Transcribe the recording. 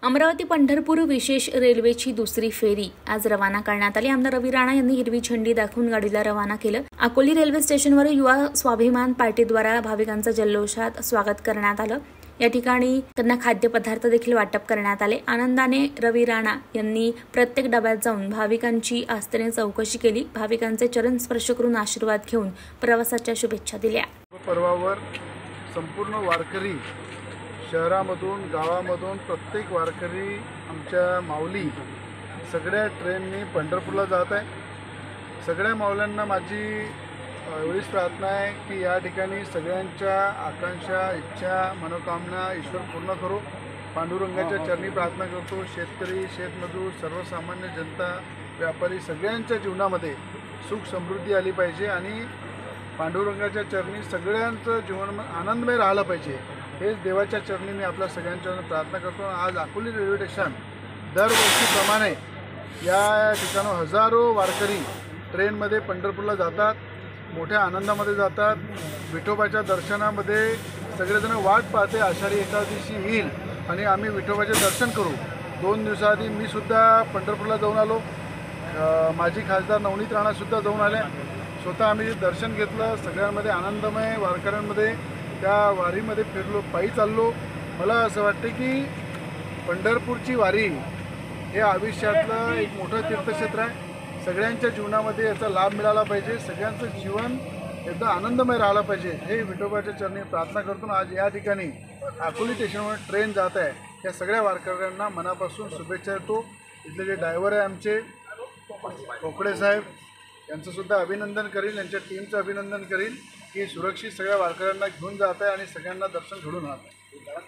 अमरावती पंढरपूर विशेष रेल्वेची दुसरी फेरी आज रवाना करण्यात आली। आमदार रवी राणा यांनी हिरवी झेंडी दाखवून गाडीला रवाना केलं। अकोली रेल्वे स्टेशनवर युवा स्वाभिमान पार्टीद्वारा भाविकांचं जल्लोषात स्वागत करण्यात आलं। या ठिकाणी त्यांना खाद्यपदार्थ देखील वाटप करण्यात आले। आनंदाने रवी राणा यांनी प्रत्येक डब्यात जाऊन भाविकांची आस्थेने चौकशी केली। भाविकांचे चरण स्पर्श करून आशीर्वाद घेऊन प्रवासाच्या शुभेच्छा दिल्या। पर्वावर संपूर्ण वारकरी शहरामधून गावामधून प्रत्येक वारकरी आमच्या माऊली सगळ्या ट्रेननी पंढरपूरला जात आहे। सगळ्या माऊल्यांना माझी एवढीच प्रार्थना आहे की या ठिकाणी सगळ्यांच्या आकांक्षा इच्छा मनोकामना ईश्वर पूर्ण करो। पांडुरंगाच्या चरणी प्रार्थना करतो। शेतकरी शेतमजूर सर्वसामान्य जनता व्यापारी सगळ्यांच्या जीवनामध्ये सुख समृद्धी आली पाहिजे आणि पांडुरंगाच्या चरणी सगळ्यांचं जीवन आनंदमय राहिलं पाहिजे। हेच देवाच्या चरणी मी आपल्या सगळ्यांच्या प्रार्थना करतो। आज अकोली रेल्वे स्टेशन दरवर्षीप्रमाणे या ठिकाणी हजारो वारकरी ट्रेनमध्ये पंढरपूरला जातात, मोठ्या आनंदामध्ये जातात। विठोबाच्या दर्शनामध्ये सगळेजण वाट पाहते आषाढी एकादशी येईल आणि आम्ही विठोबाचे दर्शन करू। 2 दिवसाआधी मी सुद्धा पंढरपूरला जाऊन आलो। माजी खासदार नवनीत राणासुद्धा जाऊन आले। स्वतः आम्ही दर्शन घेतलं। सगळ्यांमध्ये आनंदमय वारकऱ्यांमध्ये त्या वारीमध्ये फिरलो, पायी चाललो। मला असं वाटते की पंढरपूरची वारी हे आयुष्यातलं एक मोठं तीर्थक्षेत्र आहे। सगळ्यांच्या जीवनामध्ये याचा लाभ मिळाला पाहिजे, सगळ्यांचं जीवन एकदम आनंदमय राहिलं पाहिजे हे विठोबाच्या चरणी प्रार्थना करतो। आज या ठिकाणी अकोली स्टेशनवर ट्रेन जात आहे, या सगळ्या वारकऱ्यांना मनापासून शुभेच्छा देतो। इथले जे ड्रायव्हर आहे आमचे कोकडे साहेब यांचंसुद्धा अभिनंदन करील, यांच्या टीमचं अभिनंदन करील की सुरक्षित सगळ्या वारकऱ्यांना घेऊन जात आहे आणि सगळ्यांना दर्शन घडून आणत आहे।